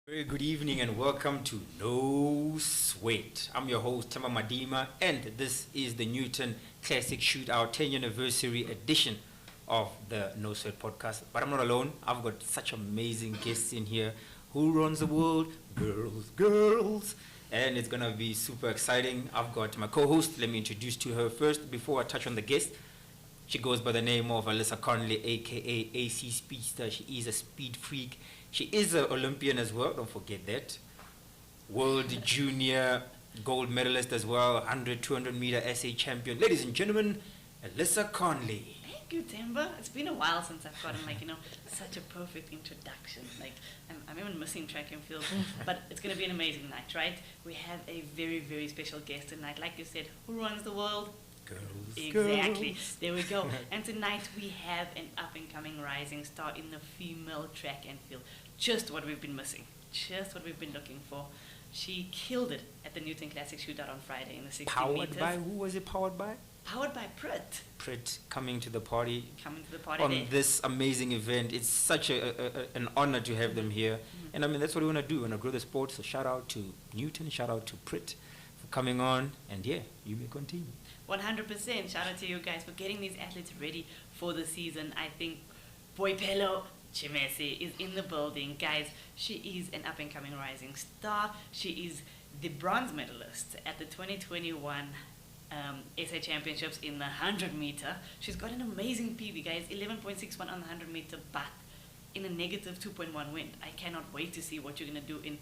Very good evening and welcome to No Sweat. I'm your host, Themba Madima, and this is the Newton Classic Shootout 10th anniversary edition of the No Sweat Podcast. But I'm not alone. I've got such amazing guests in here. Who runs the world? Girls. And it's going to be super exciting. I've got my co-host. Let me introduce to her first before I touch on the guest. She goes by the name of Alyssa Conley, a.k.a. AC Speedster. She is a speed freak. She is an Olympian as well, don't forget that. World Junior gold medalist as well, 100, 200 meter SA champion. Ladies and gentlemen, Alyssa Conley. Thank you, Themba. It's been a while since I've gotten, such a perfect introduction. I'm even missing track and field, but it's going to be an amazing night, right? We have a very, very special guest tonight. Like you said, who runs the world? Girls. Exactly. There we go. And tonight we have an up-and-coming rising star in the female track and field. Just what we've been missing. Just what we've been looking for. She killed it at the Newton Classic Shootout on Friday in the 60 meters. Powered by, who was it powered by? Powered by Prit. Prit coming to the party. Coming to the party on there. This amazing event. It's such an honor to have them here. And I mean, that's what we want to do. We want to grow the sport. So shout out to Newton, shout out to Prit for coming on. And yeah, you may continue. 100%. Shout out to you guys for getting these athletes ready for the season. I think BOIPELO TSHEMESE is in the building. Guys, she is an up-and-coming rising star. She is the bronze medalist at the 2021 SA Championships in the 100 meter. She's got an amazing PB, guys, 11.61 on the 100 meter, but in a negative 2.1 wind. I cannot wait to see what you're going to do in,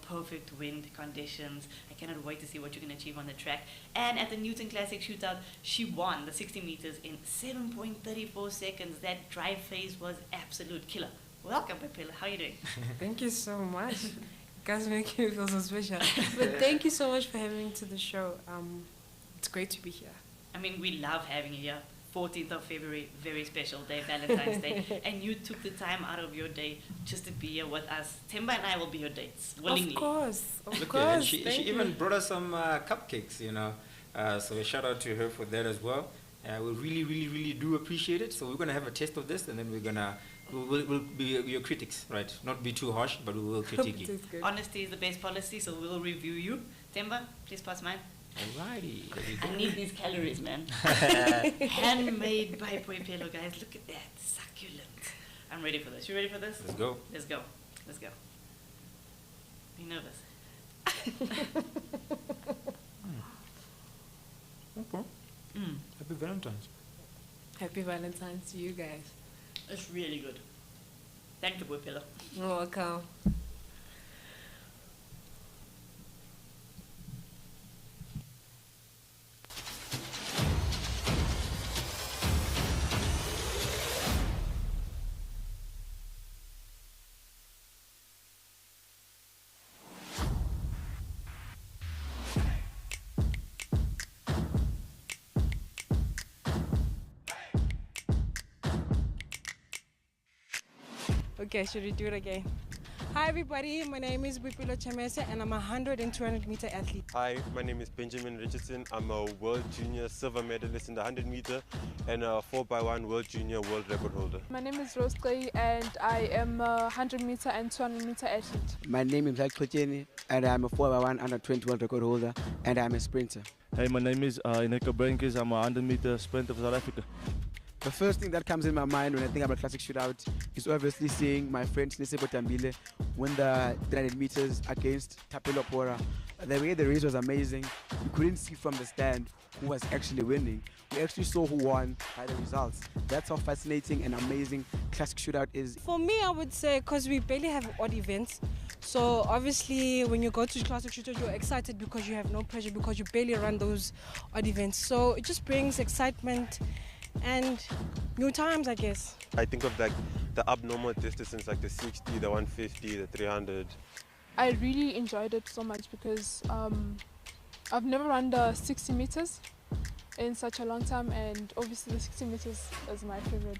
perfect wind conditions. I cannot wait to see what you're going to achieve on the track. And at the Newton Classic Shootout, she won the 60 meters in 7.34 seconds. That drive phase was absolute killer. Welcome, BOIPELO. How are you doing? Thank you so much. You guys make me feel so special. But thank you so much for having me to the show. It's great to be here. I mean, we love having you here. 14th of February, very special day, Valentine's Day. And you took the time out of your day just to be here with us. Themba and I will be your dates, willingly. Of course. Look, and she even brought us some cupcakes, So a shout out to her for that as well. We really, really, really do appreciate it. So we're going to have a test of this, and then we'll be your critics, right? Not be too harsh, but we will critique you. Honesty is the best policy, so we'll review you. Themba, please pass mine. Alrighty. I need these calories, man. Handmade by BOIPELO, guys. Look at that. Succulent. I'm ready for this. You ready for this? Let's go. Let's go. Let's go. Are you nervous? Okay. Happy Valentine's. Happy Valentine's to you guys. It's really good. Thank you, BOIPELO. You're welcome. Okay, should we do it again? Hi everybody, my name is BOIPELO TSHEMESE and I'm a 100 and 200 meter athlete. Hi, my name is Benjamin Richardson. I'm a World Junior silver medalist in the 100 meter and a 4x1 World Junior world record holder. My name is Rose Clay and I am a 100 meter and 200 meter athlete. My name is Wesley and I'm a 4x1 under 20 world record holder and I'm a sprinter. Hey, my name is Ineka Brenkes. I'm a 100 meter sprinter for South Africa. The first thing that comes in my mind when I think about Classic Shootout is obviously seeing my friend Nisebo Tambile win the 300 meters against Tapelo Pora. The way the race was amazing. You couldn't see from the stand who was actually winning. We actually saw who won by the results. That's how fascinating and amazing Classic Shootout is. For me, I would say, because we barely have odd events, so obviously when you go to Classic Shootout, you're excited because you have no pressure because you barely run those odd events. So it just brings excitement and new times, I guess. I think of the abnormal distances like the 60, the 150, the 300. I really enjoyed it so much because I've never run the 60 meters in such a long time, and obviously the 60 meters is my favorite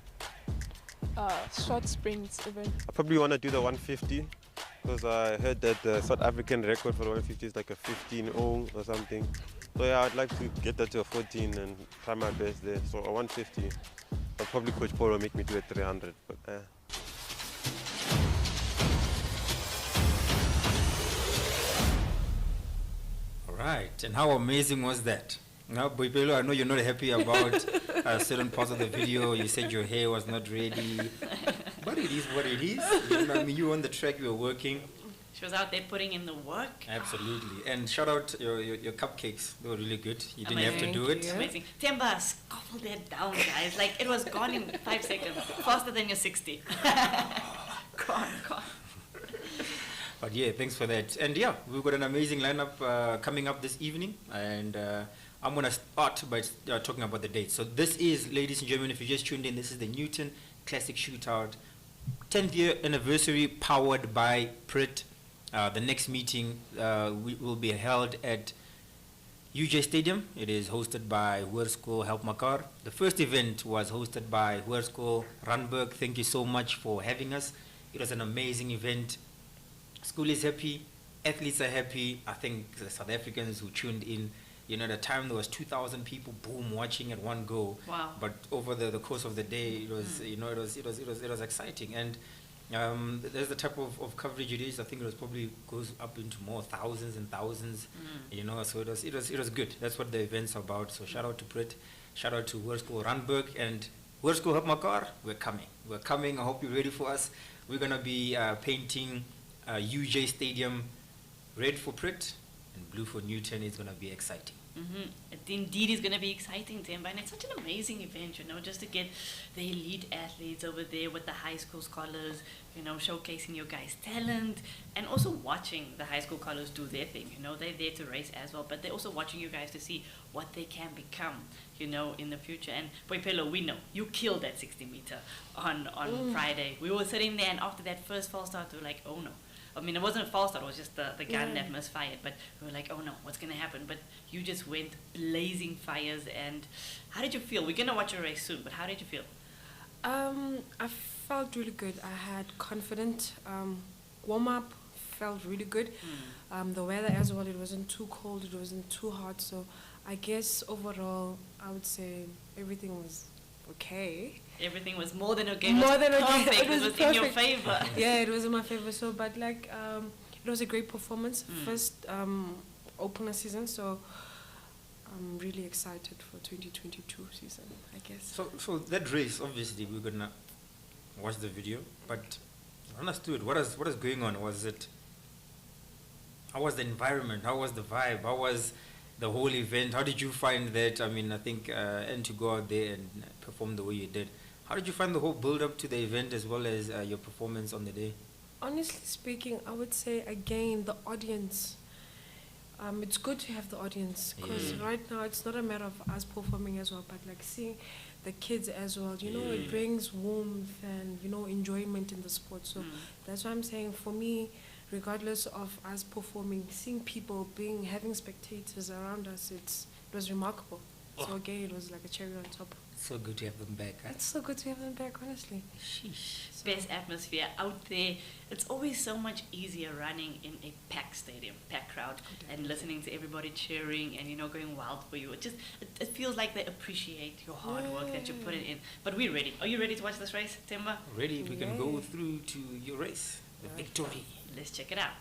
short sprint event. I probably want to do the 150 because I heard that the South African record for the 150 is like a 15.0 or something. So yeah, I'd like to get that to a 14 and try my best there. So a 150, but probably Coach Paul will make me do a 300. But right. And how amazing was that? Now, Boipelo, I know you're not happy about certain parts of the video. You said your hair was not ready. But it is what it is. You know, I mean, you were on the track, you were working. She was out there putting in the work. Absolutely. And shout out your cupcakes. They were really good. You didn't have to do it. Amazing. Themba scuffled it down, guys. Like, it was gone in 5 seconds. Faster than your 60. Gone. But yeah, thanks for that. And yeah, we've got an amazing lineup coming up this evening. And I'm going to start by talking about the dates. So this is, ladies and gentlemen, if you just tuned in, this is the Newton Classic Shootout 10th year anniversary powered by Prit. The next meeting will be held at UJ Stadium. It is hosted by Hoërskool Help Mekaar. The first event was hosted by Hoërskool Randburg. Thank you so much for having us. It was an amazing event. School is happy, athletes are happy. I think the South Africans who tuned in, you know, at the time there was 2,000 people, boom, watching at one go. Wow. But over the course of the day, it was, you know, it was exciting. And there's the type of coverage it is. I think it was probably goes up into more thousands and thousands, you know. So it was good. That's what the event's about. So shout out to Prit, shout out to Hoërskool Randburg and Hoërskool Help Mekaar. We're coming. I hope you're ready for us. We're gonna be painting UJ Stadium red for Prit and blue for Newton. It's gonna be exciting. It indeed is going to be exciting, Themba, and it's such an amazing event, you know, just to get the elite athletes over there with the high school scholars, you know, showcasing your guys' talent, and also watching the high school scholars do their thing, you know, they're there to race as well, but they're also watching you guys to see what they can become, you know, in the future. And Boipelo, we know, you killed that 60 meter on Friday. We were sitting there, and after that first false start, we were like, oh no. I mean, it wasn't a false start, it was just the gun that misfired. But we were like, oh no, what's going to happen? But you just went blazing fires. And how did you feel? We're going to watch your race soon, but how did you feel? I felt really good. I had confidence. Warm-up felt really good. The weather as well, it wasn't too cold, it wasn't too hot. So I guess overall, I would say everything was okay. Everything was more than okay. More than perfect. okay. It was in your favor. Yeah, it was in my favor. So, but like, it was a great performance. First opener season. So I'm really excited for 2022 season, I guess. So that race, obviously, we're gonna watch the video. But I understood what is going on. How was the environment? How was the vibe? How was the whole event? How did you find that? I mean, I think, and to go out there and perform the way you did. How did you find the whole build-up to the event as well as your performance on the day? Honestly speaking, I would say, again, the audience. It's good to have the audience because right now it's not a matter of us performing as well, but like seeing the kids as well. You know, it brings warmth and, you know, enjoyment in the sport. So that's why I'm saying, for me, regardless of us performing, seeing people having spectators around us, it was remarkable. So again, it was like a cherry on top. So good to have them back. Huh? It's so good to have them back, honestly. Sheesh. Best atmosphere out there. It's always so much easier running in a packed stadium, packed crowd, and listening to everybody cheering and, you know, going wild for you. It feels like they appreciate your hard work that you put it in. But we're ready. Are you ready to watch this race, Themba? Ready. We can go through to your race, the victory. Let's check it out.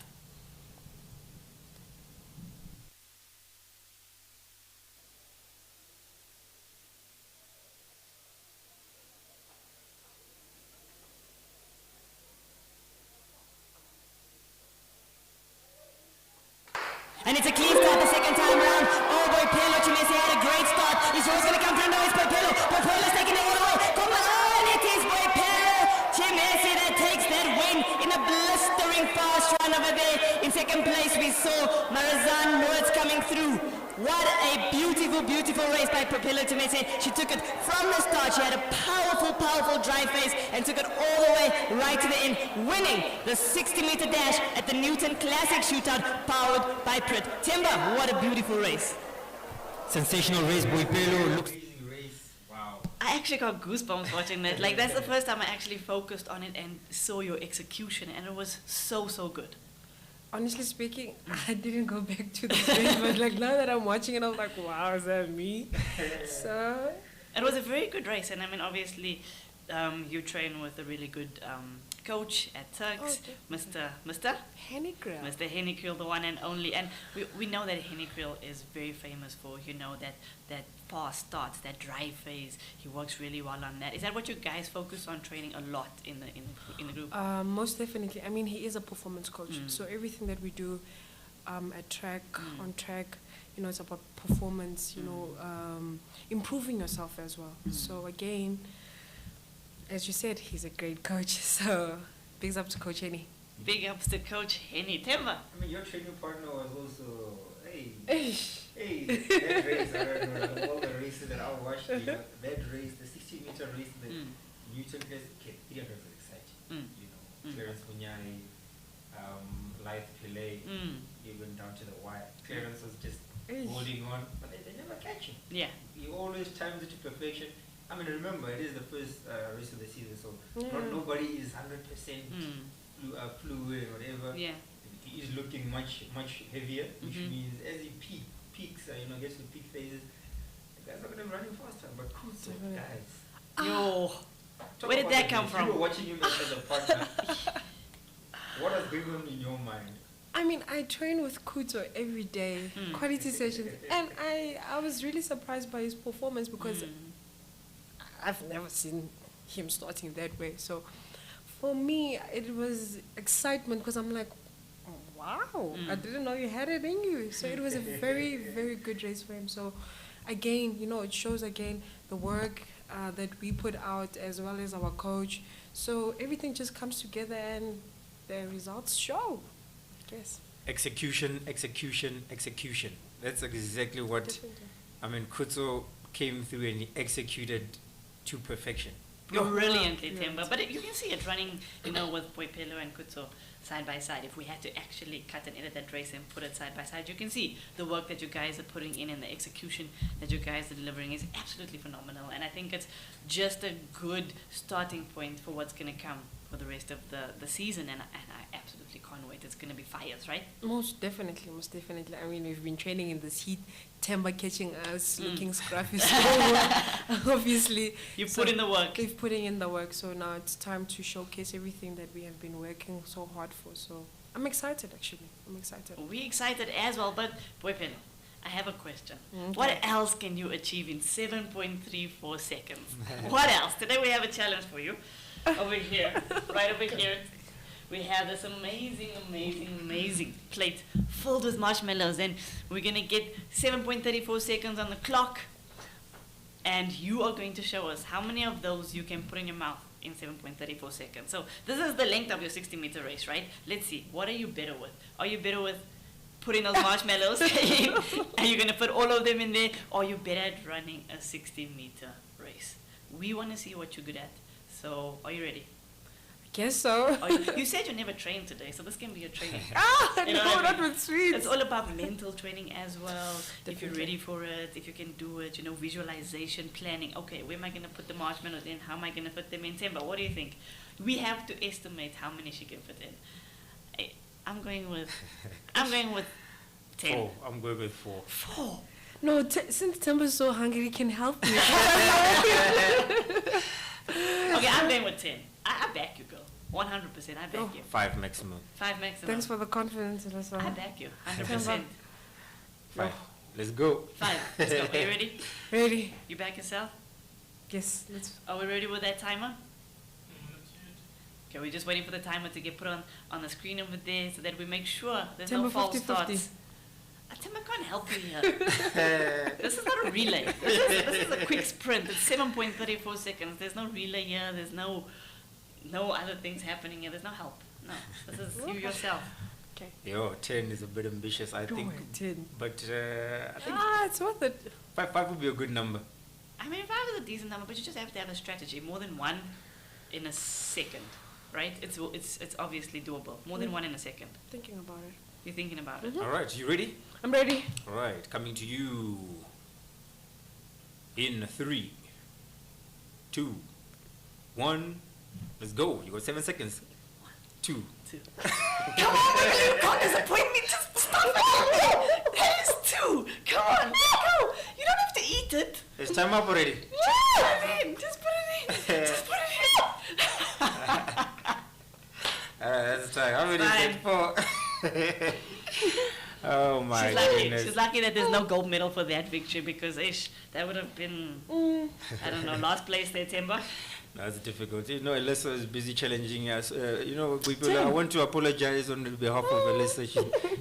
And it's a clean start the second time around. Oh, Boipelo Tshemeise had a great start. He's always going to come through. No, it's Boipelo. Boipelo's taking it all away. Come on, it is Boipelo Tshemeise that takes that win in a blistering fast run over there. In second place, we saw Marazan Noords coming through. What a beautiful, beautiful race by Boipelo Tshemeise. She took it from the start. She had a powerful, powerful drive face and took it all the way right to the end, winning the 60-meter dash at the Newton Classic Shootout powered by Prit. Themba, what a beautiful race. Sensational race, Boipelo. Looks race. Wow. I actually got goosebumps watching that. Like, that's the first time I actually focused on it and saw your execution, and it was so, so good. Honestly speaking, I didn't go back to the race, but like now that I'm watching it, I'm like, wow, is that me? So it was a very good race, and I mean, obviously, You train with a really good coach at Turks, Mr. Henny Grill. Mr. Henny Kriel, the one and only. And we know that Henny Kriel is very famous for, that fast starts, that drive phase. He works really well on that. Is that what you guys focus on training a lot in the group? Most definitely. I mean, he is a performance coach. So everything that we do at track, on track, it's about performance, improving yourself as well. So again, as you said, he's a great coach. So bigs up to Coach Henny. Big ups to Coach Henny. Themba. I mean, your training partner was also, that race, I don't know, all the races that I watched, that race, the 60-meter race, the Newton race, 300 was exciting. Clarence Munyai, Life Pillay, even down to the wire. Clarence was just holding on, but they never catch him. Yeah. He always times it to perfection. I mean, remember, it is the first race of the season, so nobody is 100% fluid or whatever. Yeah. He is looking much heavier, which means as he peaks, gets to peak phases, the guys are going to be running faster. But Couto, guys. Yo. Where did that come from? You were watching him as a partner. What was going on in your mind? I mean, I train with Couto every day, quality sessions, and I was really surprised by his performance because I've never seen him starting that way. So for me, it was excitement because I'm like, wow, I didn't know you had it in you. So it was a very, very good race for him. So again, it shows again the work that we put out as well as our coach. So everything just comes together and the results show, I guess. Execution. That's exactly what, Couto came through and he executed to perfection. Brilliantly, Themba. But you can see it running, with Boipelo and Couto side by side. If we had to actually cut and edit that race and put it side by side, you can see the work that you guys are putting in and the execution that you guys are delivering is absolutely phenomenal. And I think it's just a good starting point for what's going to come for the rest of the season. And I absolutely can't wait. It's going to be fires, right? Most definitely. I mean, we've been training in this heat. Themba catching us, looking scruffy. So obviously, You've put in the work. We've putting in the work. So now it's time to showcase everything that we have been working so hard for. So I'm excited, actually. We're excited as well. But Boipelo, I have a question. Okay. What else can you achieve in 7.34 seconds? What else? Today we have a challenge for you. Over here, right over here. We have this amazing plate filled with marshmallows, and we're going to get 7.34 seconds on the clock, and you are going to show us how many of those you can put in your mouth in 7.34 seconds. So this is the length of your 60-meter race, right? Let's see. What are you better with? Are you better with putting those marshmallows? Are you going to put all of them in there? Or are you better at running a 60-meter race? We want to see what you're good at. So are you ready? Guess so. You said you never trained today, so this can be your training. Not with sweets. It's all about mental training as well. Definitely. If you're ready for it, if you can do it, visualization, planning. Okay, where am I going to put the marshmallows in? How am I going to fit them in? Themba, what do you think? We have to estimate how many she can fit in. I'm going with 10. 4. I'm going with 4. 4. No, since Themba's so hungry, he can help me. Okay, I'm going with 10. I back you, girl. 100%, I back you. 5 maximum. 5 maximum. Thanks for the confidence, Alyssa. I back you. 100%. 5. Let's go. 5. Let's go. Are you ready? Ready. You back yourself? Yes, let's. Are we ready with that timer? Okay, we're just waiting for the timer to get put on the screen over there so that we make sure there's no false starts. Themba can't help you here. This is not a relay. This is a quick sprint. It's 7.34 seconds. There's no relay here. There's no other things happening here. There's no help. No, this is you yourself. Okay. 10 is a bit ambitious, I think. 10. But I think it's worth it. 5 would be a good number. I mean, 5 is a decent number, but you just have to have a strategy. More than one in a second, right? It's obviously doable. More than one in a second. Thinking about it. You're thinking about it. All right, you ready? I'm ready. All right, coming to you in 3, 2, 1. Let's go. You got 7 seconds. 2. Come on, you can't disappoint me. Just stop it. That is 2. Come on, go. You don't have to eat it. It's time up already. Just put it in. Just put it in. That's right. How many is it for? Oh my goodness. She's lucky that there's no gold medal for that victory because that would have been, I don't know, last place there, Themba. That's difficult. You know, Alyssa is busy challenging us. I want to apologize on behalf of Alyssa.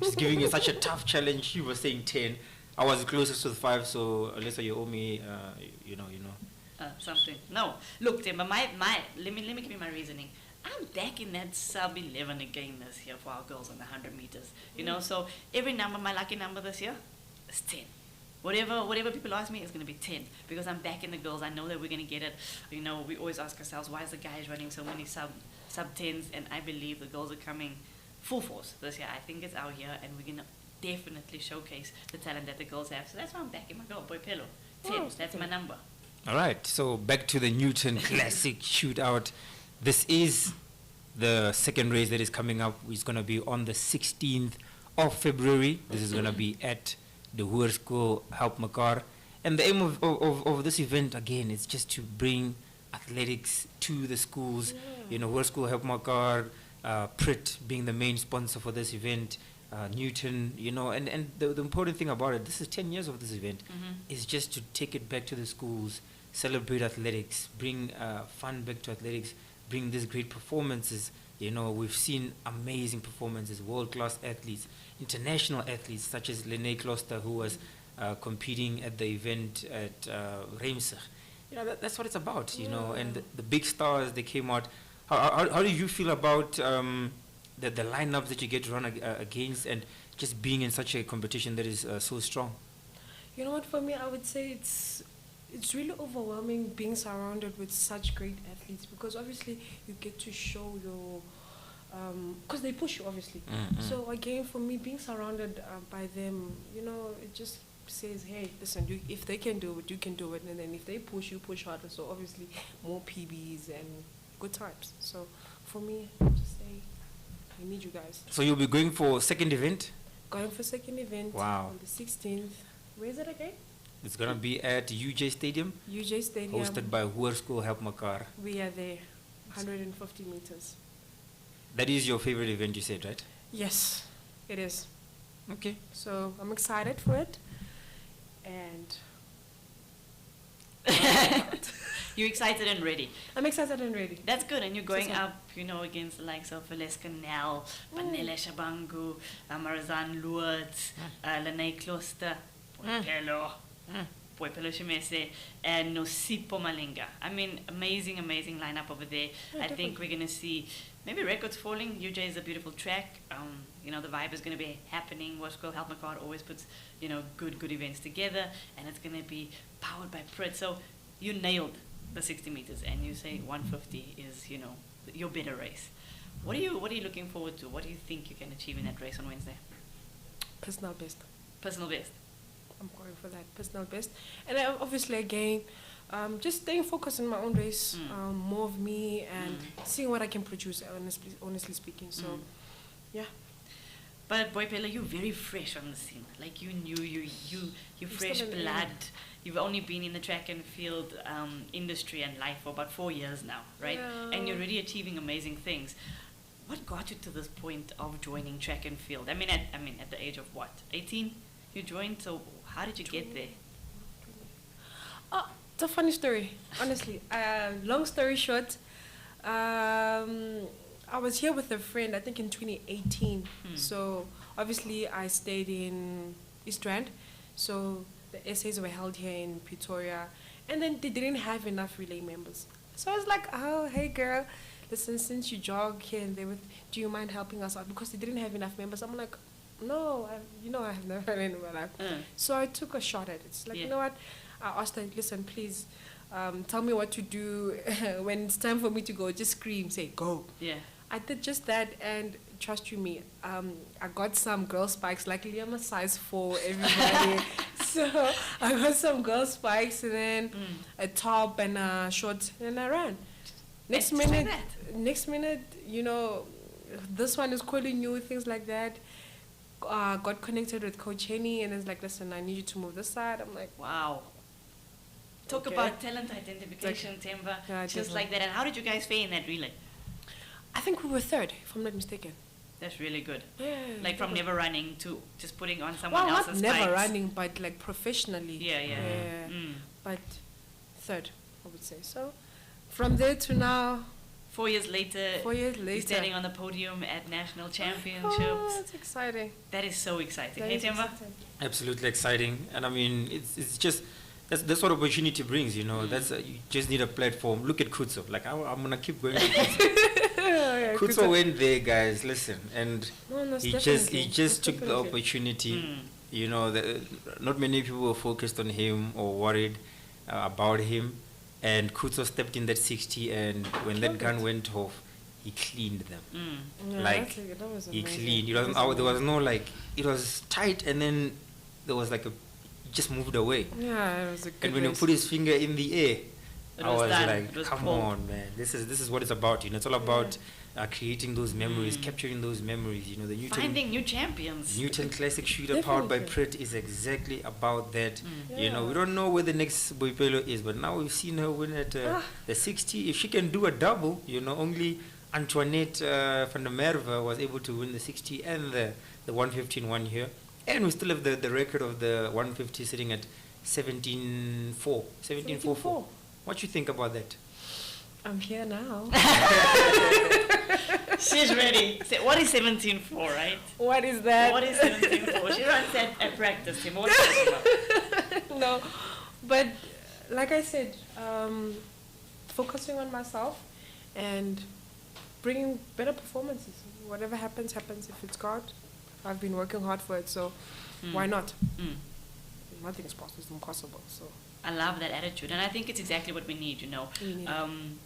She's giving you such a tough challenge. She was saying 10. I was closest to the 5, so Alyssa, you owe me, Something. No. Look, Themba, let me give you my reasoning. I'm back in that sub 11 again this year for our girls on the 100 meters. So every number, my lucky number this year is 10. Whatever people ask me, it's going to be 10 because I'm back in the girls. I know that we're going to get it. We always ask ourselves, why is the guys running so many sub 10s? And I believe the girls are coming full force this year. I think it's our year, and we're going to definitely showcase the talent that the girls have. So that's why I'm back in my girl, BOIPELO. 10, that's my number. All right, so back to the Newton Classic Shootout. This is the second race that is coming up. It's going to be on the 16th of February. This is going to be at the Hoërskool Help Mekaar. And the aim of this event, again, is just to bring athletics to the schools. Hoërskool Help Mekaar, Prit being the main sponsor for this event, Newton, and the important thing about it, this is 10 years of this event, is just to take it back to the schools, celebrate athletics, bring fun back to athletics, bring these great performances. We've seen amazing performances, world-class athletes, international athletes such as Lene Kloster, who was competing at the event at Reimsig. That's what it's about, and the big stars, they came out. How do you feel about the lineups that you get to run against and just being in such a competition that is so strong? You know what, for me, I would say it's really overwhelming being surrounded with such great athletes because obviously you get to show your because they push you obviously. So again, for me, being surrounded by them, it just says, hey, listen, if they can do it, you can do it, and then if they push, you push harder. So obviously more PBs and good times. So for me, I just say I need you guys. So you'll be going for second event? Going for second event. Wow. On the 16th. Where is it again? It's going to be at UJ Stadium. UJ Stadium. Hosted by Hoërskool Help Mekaar. We are there. 150 meters. That is your favorite event, you said, right? Yes, it is. Okay. So I'm excited for it. And you're excited and ready. I'm excited and ready. That's good. And you're going up, against the likes of Velasco Nel, Panele Shabangu, Marazan Lourdes, Lene Kloster, BOIPELO TSHEMESE, and Nosipo Malinga. I mean, amazing lineup over there. I think we're going to see maybe records falling. UJ is a beautiful track. The vibe is going to be happening. Hoërskool Help Mekaar always puts, good events together, and it's going to be powered by Prit. So you nailed the 60 meters, and you say 150 is, your better race. What are you looking forward to? What do you think you can achieve in that race on Wednesday? Personal best. Personal best. I'm going for that personal best, and obviously again, just staying focused on my own race, more of me, and seeing what I can produce. Honestly speaking, so yeah. But BOIPELO, you're very fresh on the scene. Like you're fresh blood. You've only been in the track and field industry and life for about 4 years now, right? Yeah. And you're already achieving amazing things. What got you to this point of joining track and field? I mean, at the age of what, 18? You joined. So how did you get there? It's a funny story, honestly. Long story short, I was here with a friend, I think in 2018. So obviously I stayed in East Rand. So the essays were held here in Pretoria. And then they didn't have enough relay members. So I was like, oh, hey girl, listen, since you jog here and there, do you mind helping us out? Because they didn't have enough members. I'm like, no, I have never run in my life. So I took a shot at it. It's like, you know what? I asked her, listen, please, tell me what to do. When it's time for me to go, just scream, say, go. Yeah. I did just that, and trust you me, I got some girl spikes. Luckily, I'm a size 4, everybody. So I got some girl spikes, and then a top and a short, and I ran. Next minute, this one is calling you, things like that. Got connected with Coach Henny, and it's like, listen, I need you to move this side. I'm like, wow. Talk about talent identification, Themba. Yeah, just like that. And how did you guys fare in that relay? I think we were third, if I'm not mistaken. That's really good. Yeah. Like from never running to just putting on someone Well, else's not never spikes. running, but like professionally. Yeah. But third, I would say. So from there to now, 4 years later, 4 years you're later. standing on the podium at national championships. Oh, it's exciting. That is so exciting. That Hey, is Themba? exciting. Absolutely exciting, and I mean it's just that's what opportunity brings. That's you just need a platform. Look at Couto. Like I'm gonna keep going. To Couto. Couto went there, guys. Listen, and he just took the opportunity. Not many people were focused on him or worried about him, and Couto stepped in that 60, and when that gun went off, he cleaned them. That was He amazing. cleaned. There was no like. It was tight, and then there was like he just moved away. Yeah, it was a good And when he race. put his finger in the air, It I was was done. like, It was come cold. on, man. This is what it's about. It's all about creating those memories, capturing those memories. The Newton Finding new champions. Newton Classic Shooter powered by Definitely. Prit is exactly about that. Yeah. We don't know where the next Boipelo is, but now we've seen her win at the 60. If she can do a double, only Antoinette van der Merwe was able to win the 60 and the 150 in 1 year. And we still have the record of the 150 sitting at 17.4. 17.44. What you think about that? I'm here now. She's ready. What is 17.4, right? What is that? What is 17.4? She runs at practice. Themba. What are you talking about? No, but like I said, focusing on myself and bringing better performances. Whatever happens, happens. If it's God, I've been working hard for it, so why not? Nothing is possible, it's impossible. So I love that attitude, and I think it's exactly what we need, We need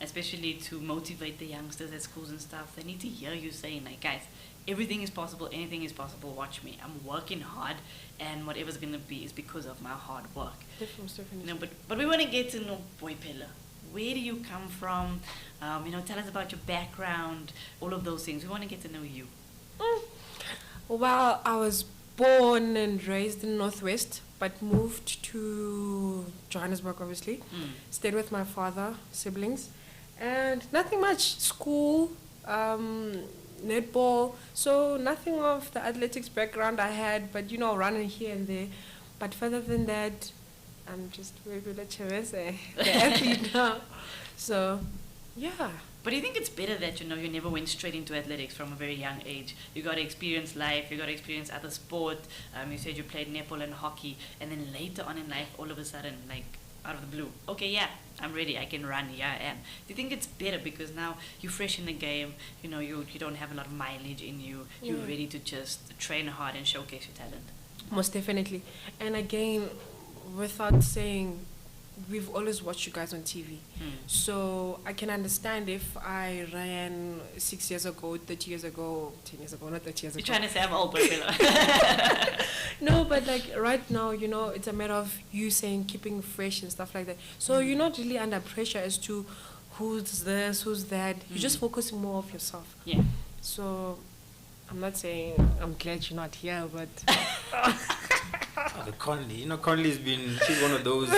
especially to motivate the youngsters at schools and stuff. They need to hear you saying, like, guys, everything is possible, anything is possible, watch me. I'm working hard, and whatever's going to be is because of my hard work. definitely. But we want to get to know Boipelo. Where do you come from? Tell us about your background, all of those things. We want to get to know you. Well, I was born and raised in Northwest, but moved to Johannesburg, obviously. Stayed with my father, siblings, and nothing much. School, netball, so nothing of the athletics background I had, but running here and there. But further than that, I'm just BOIPELO TSHEMESE, the athlete now. So, yeah. But do you think it's better that, you never went straight into athletics from a very young age? You got to experience life, you got to experience other sport. You said you played netball and hockey, and then later on in life, all of a sudden, like, out of the blue, okay, yeah, I'm ready, I can run, yeah, I am. Do you think it's better because now you're fresh in the game, you don't have a lot of mileage in you, you're ready to just train hard and showcase your talent? Most definitely. And again, without saying, we've always watched you guys on TV. So I can understand if I ran 6 years ago, 30 years ago, 10 years ago, not 30 years ago. You're trying to say I'm old, Boipelo. No, but like right now, it's a matter of you saying keeping fresh and stuff like that. So you're not really under pressure as to who's this, who's that. You're just focusing more of yourself. Yeah. So I'm not saying I'm glad you're not here, but The Conley. She's one of those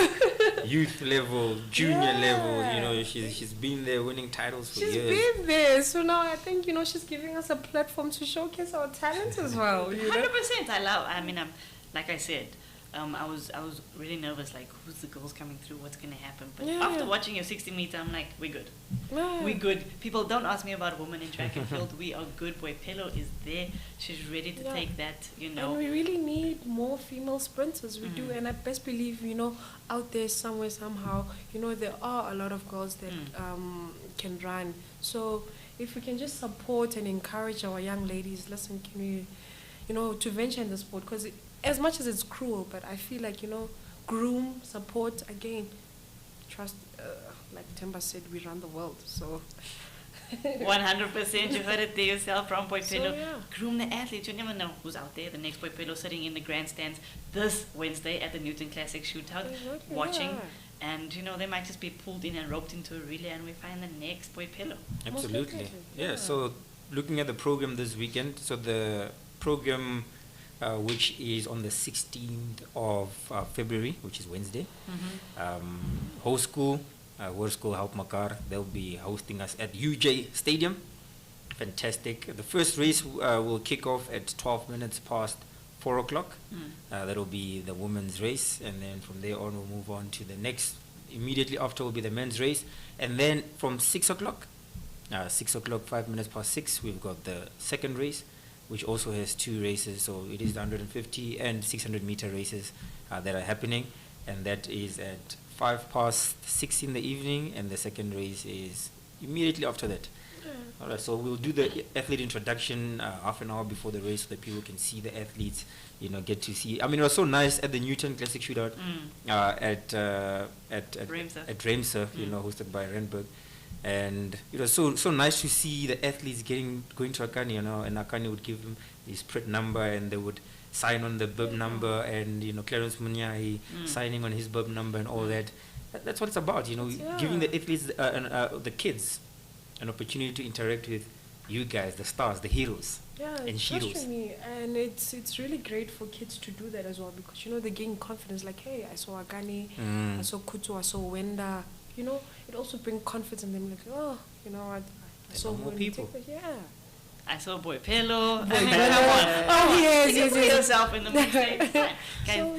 youth level, junior level, she's been there winning titles for she's years. been there. So now I think, she's giving us a platform to showcase our talents as well. 100%. Like I said, I was really nervous, like, who's the girls coming through, what's going to happen? But after watching your 60 meter, I'm like, we're good. Yeah. We're good. People don't ask me about women in track and field. We are good. Boipelo is there. She's ready to take that, And we really need more female sprinters. We do. And I best believe, out there somewhere, somehow, there are a lot of girls that can run. So if we can just support and encourage our young ladies, listen, can we, to venture in the sport? Because as much as it's cruel, but I feel like, groom, support, again, trust, like Themba said, we run the world, so. 100%, you heard it there yourself from Boipelo. So, yeah. Groom the athletes. You never know who's out there. The next Boipelo sitting in the grandstands this Wednesday at the Newton Classic Shootout, Exactly, watching. yeah. And, they might just be pulled in and roped into a relay, and we find the next Boipelo. Absolutely. definitely, Yeah, so looking at the program this weekend, so the program which is on the 16th of February, which is Wednesday. Host school, World School Help Makar, they'll be hosting us at UJ Stadium. Fantastic. The first race will kick off at 12 minutes past 4 o'clock. That'll be the women's race, and then from there on we'll move on to the next. Immediately after will be the men's race, and then from 6 o'clock, 6 o'clock, 5 minutes past 6, we've got the second race, which also has 2 races. So it is the 150 and 600 meter races that are happening, and that is at 5 past 6 in the evening, and the second race is immediately after that. All right, so we'll do the athlete introduction half an hour before the race so that people can see the athletes, get to see. I mean, it was so nice at the Newton Classic Shootout at Ramsur, hosted by Renberg. And it was so nice to see the athletes going to Akani, and Akani would give them his print number, and they would sign on the bib number, and Clarence Munyai signing on his bib number and all that. That's what it's about, giving the athletes the kids an opportunity to interact with you guys, the stars, the heroes, and heroes. And it's really great for kids to do that as well, because they gain confidence. Like, hey, I saw Agani, I saw Couto, I saw Wenda. It also brings confidence in them. Like, I saw more people. I saw Boipelo. Oh yes. Put yourself in the mix. Guys, So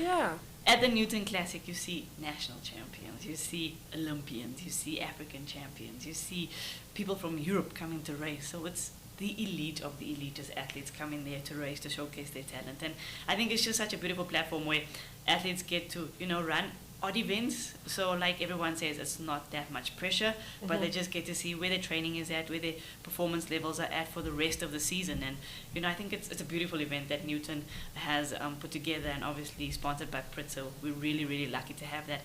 at the Newton Classic, you see national champions, you see Olympians, you see African champions, you see people from Europe coming to race. So it's the elite of the elite as athletes coming there to race, to showcase their talent. And I think it's just such a beautiful platform where athletes get to, run odd events. So like everyone says, it's not that much pressure, but they just get to see where their training is at, where their performance levels are at for the rest of the season. And I think it's a beautiful event that Newton has put together, and obviously sponsored by Prit. So we're really, really lucky to have that.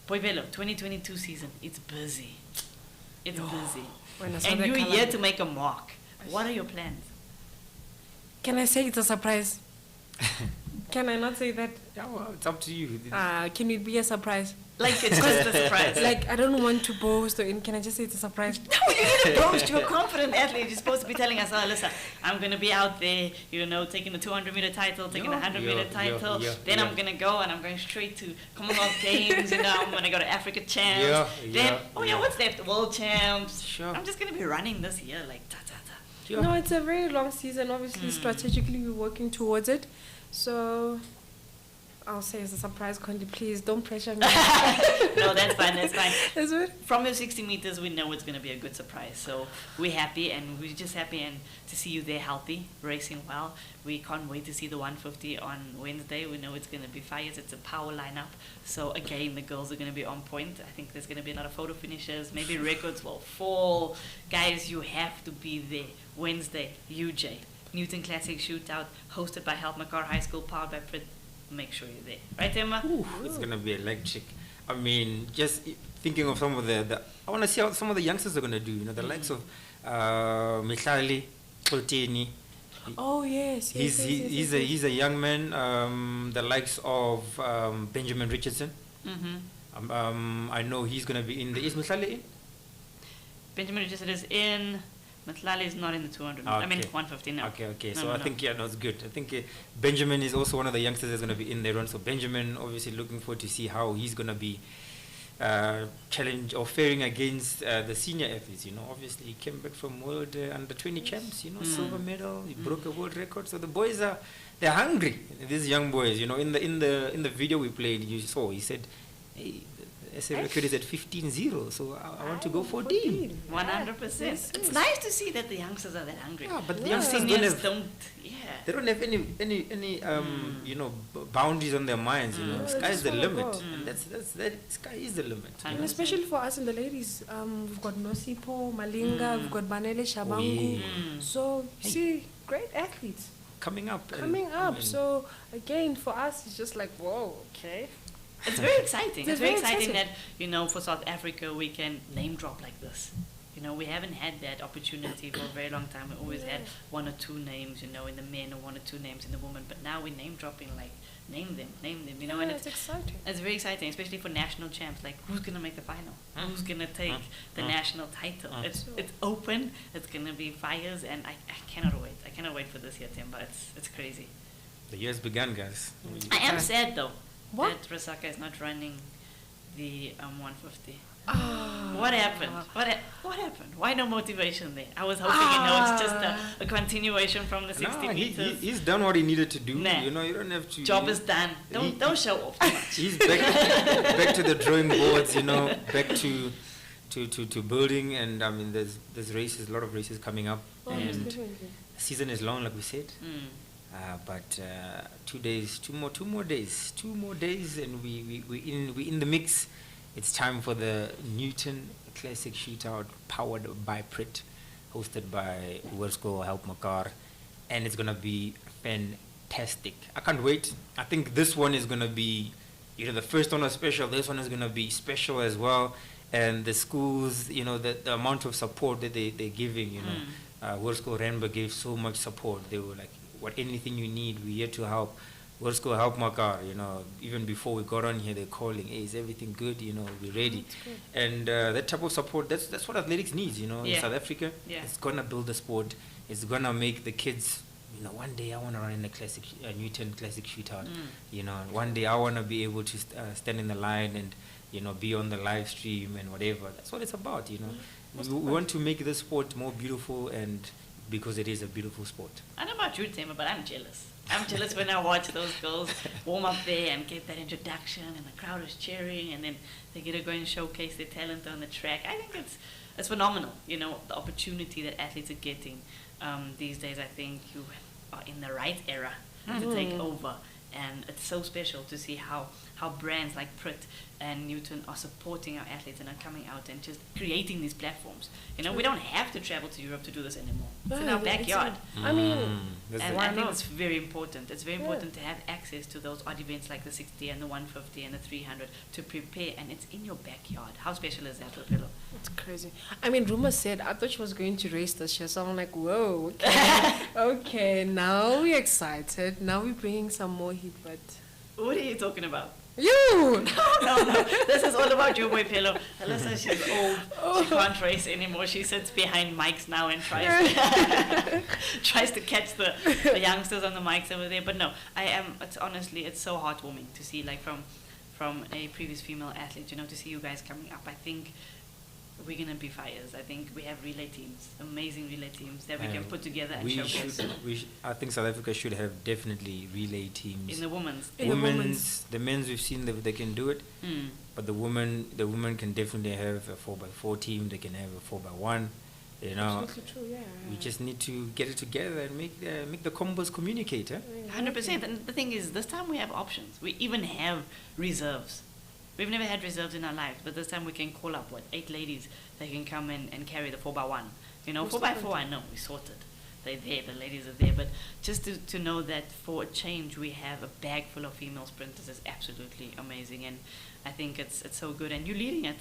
Boipelo, 2022 season, it's busy. It's busy. And you're here to make a mark. What are your plans? Can I say it's a surprise? Can I not say that? Yeah, well, it's up to you. Can it be a surprise? Like, it's just a surprise. Like, I don't want to boast, can I just say it's a surprise? No, you need to boast. You're a confident athlete. You're supposed to be telling us, Alyssa, I'm going to be out there, taking the 200-meter title, taking the 100-meter title. Then I'm going to go, and I'm going straight to Commonwealth Games. I'm going to go to Africa Champs. What's left? World Champs. Sure. I'm just going to be running this year, like, Sure. No, it's a very long season. Obviously, strategically, we're working towards it. So I'll say it's a surprise, Conley. Please don't pressure me. No, that's fine. Is it? From your 60 meters, we know it's going to be a good surprise. So we're happy, and we're just happy and to see you there healthy, racing well. We can't wait to see the 150 on Wednesday. We know it's going to be fires. It's a power lineup. So again, the girls are going to be on point. I think there's going to be a lot of photo finishes. Maybe records will fall. Guys, you have to be there. Wednesday, UJ. Newton Classic Shootout, hosted by Makar High School, powered by Prit. Make sure you're there. Right, Themba? It's going to be electric. I mean, just thinking of some of the I want to see how some of the youngsters are going to do. The likes of Mihlali, Polteni. Oh, yes. He's a young man. The likes of Benjamin Richardson. I know he's going to be in the... Is Mihlali in? Benjamin Richardson is in... Matlali is not in the 200. Okay. I mean 150 now. Okay. So I think it's good. I think Benjamin is also one of the youngsters that's going to be in the run. So Benjamin, obviously looking forward to see how he's going to be challenge or faring against the senior athletes. Obviously he came back from world under 20 champs. Silver medal. He broke a world record. So the boys they're hungry. These young boys. In the video we played, you saw he said, "Hey, SA record is at 15-0, so I want to go 14." 100%. It's nice to see that the youngsters are that hungry. Yeah, but the youngsters they don't have any boundaries on their minds. Sky is the limit, and that sky is the limit. And especially for us and the ladies, we've got Nosipo, Malinga, we've got Banele Shabangu. So see, great athletes coming up. So again, for us, it's just like, whoa, okay. It's very exciting. It's very exciting that, for South Africa, we can name drop like this. We haven't had that opportunity for a very long time. We always had one or two names, in the men, or one or two names in the women. But now we're name dropping, like, name them, and it's exciting. It's very exciting, especially for national champs. Like, who's going to make the final? Who's going to take the national title? It's open. It's going to be fires, and I cannot wait. I cannot wait for this year, Themba. It's crazy. The year's begun, guys. I am sad, though. What? That Rasaka is not running the 150. What happened? What happened? Why no motivation there? I was hoping, it's just a continuation from the 60 meters. He's done what he needed to do. Nah. You don't have to. Job is done. Don't show off too much. He's back to the drawing boards. Back to building, and I mean, there's races, a lot of races coming up, and the season is long, like we said. But 2 more days, and we in the mix. It's time for the Newton Classic Shootout, powered by Prit, hosted by Wesley Help Makar, and it's gonna be fantastic. I can't wait. I think this one is gonna be, the first one was special. This one is gonna be special as well. And the schools, the amount of support that they're giving, Wesley Renberg gave so much support. They were like, anything you need, we're here to help. Wesley Help Makar, even before we got on here, they're calling, hey, is everything good? We're ready. And that type of support, that's what athletics needs, in South Africa. Yeah. It's going to build the sport. It's going to make the kids, one day I want to run in a Newton Classic Shootout. One day I want to be able to stand in the line and, be on the live stream and whatever. That's what it's about, We want to make the sport more beautiful, and because it is a beautiful sport. I don't know about you, Themba, but I'm jealous. I'm jealous when I watch those girls warm up there and get that introduction, and the crowd is cheering, and then they get to go and showcase their talent on the track. I think it's phenomenal, the opportunity that athletes are getting these days. I think you are in the right era to take over, and it's so special to see how brands like Prit and Newton are supporting our athletes and are coming out and just creating these platforms. We don't have to travel to Europe to do this anymore. It's in our backyard. I mean, and I think it's very important. It's very important to have access to those odd events like the 60 and the 150 and the 300 to prepare, and it's in your backyard. How special is that, BOIPELO? it's crazy. I mean, Rumor said, I thought she was going to race this year, so I'm like, whoa, okay. Okay, now we're excited. Now we're bringing some more heat, but... What are you talking about? You! No. This is all about you, BOIPELO. Alyssa, she's old. She can't race anymore. She sits behind mics now and tries to catch the youngsters on the mics over there. But no, it's so heartwarming to see, like, from a previous female athlete, to see you guys coming up. I think we're going to be fires. I think we have relay teams, amazing relay teams that we can put together and showcase. I think South Africa should have definitely relay teams. In the women's. The men's, we've seen that they can do it, but the women can definitely have a 4x4 team. They can have a 4x1. Absolutely true, yeah. We just need to get it together and make the combos communicate. 100%. And the thing is, this time we have options. We even have reserves. We've never had reserves in our lives, but this time we can call up, 8 ladies that can come and carry the 4x1. 4x4, I know, we sorted. They're there, the ladies are there. But just to know that for a change, we have a bag full of female sprinters is absolutely amazing. And I think it's so good. And you're leading it.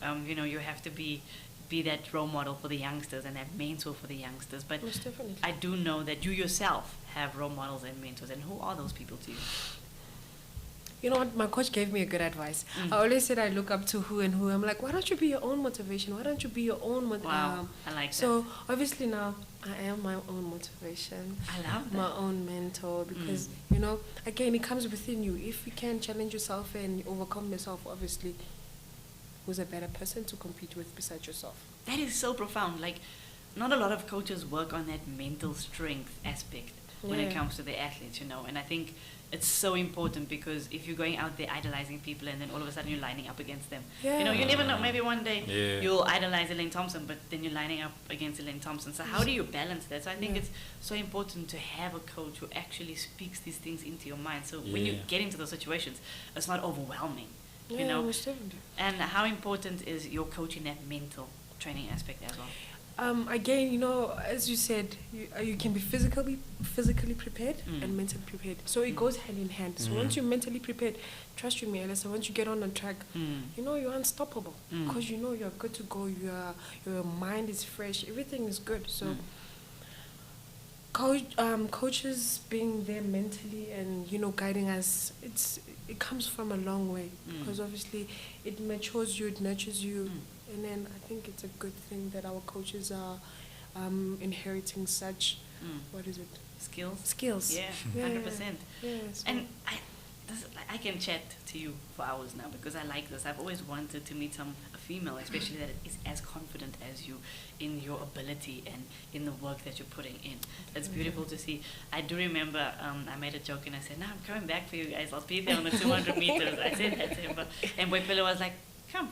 You have to be that role model for the youngsters and that mentor for the youngsters. But most definitely. I do know that you yourself have role models and mentors. And who are those people to you? You know what? My coach gave me a good advice. I always said I look up to who and who. I'm like, why don't you be your own motivation? Why don't you be your own Wow, I like that. So obviously now I am my own motivation. I love that. My own mentor, because again, it comes within you. If you can challenge yourself and overcome yourself, obviously, who's a better person to compete with besides yourself? That is so profound. Like, not a lot of coaches work on that mental strength aspect when it comes to the athletes, and I think it's so important, because if you're going out there idolizing people and then all of a sudden you're lining up against them, you never know, maybe one day you'll idolize Elaine Thompson, but then you're lining up against Elaine Thompson. So how do you balance that? So I think it's so important to have a coach who actually speaks these things into your mind, so when you get into those situations, it's not overwhelming, most definitely. And how important is your coach in that mental training aspect as well? Again, as you said, you can be physically prepared and mentally prepared. So it goes hand in hand. So once you're mentally prepared, trust you me, Alyssa, once you get on the track, you're unstoppable, because you're good to go. Your mind is fresh. Everything is good. So coaches being there mentally and guiding us, it comes from a long way, because obviously it matures you, it nurtures you. And then I think it's a good thing that our coaches are inheriting such, Skills. Yeah, 100%. Yeah, so. And I can chat to you for hours now, because I like this. I've always wanted to meet a female, especially that is as confident as you in your ability and in the work that you're putting in. It's beautiful to see. I do remember I made a joke and I said, "No, I'm coming back for you guys. I'll be there on the 200 meters." I said that to him, and BOIPELO was like, "Come."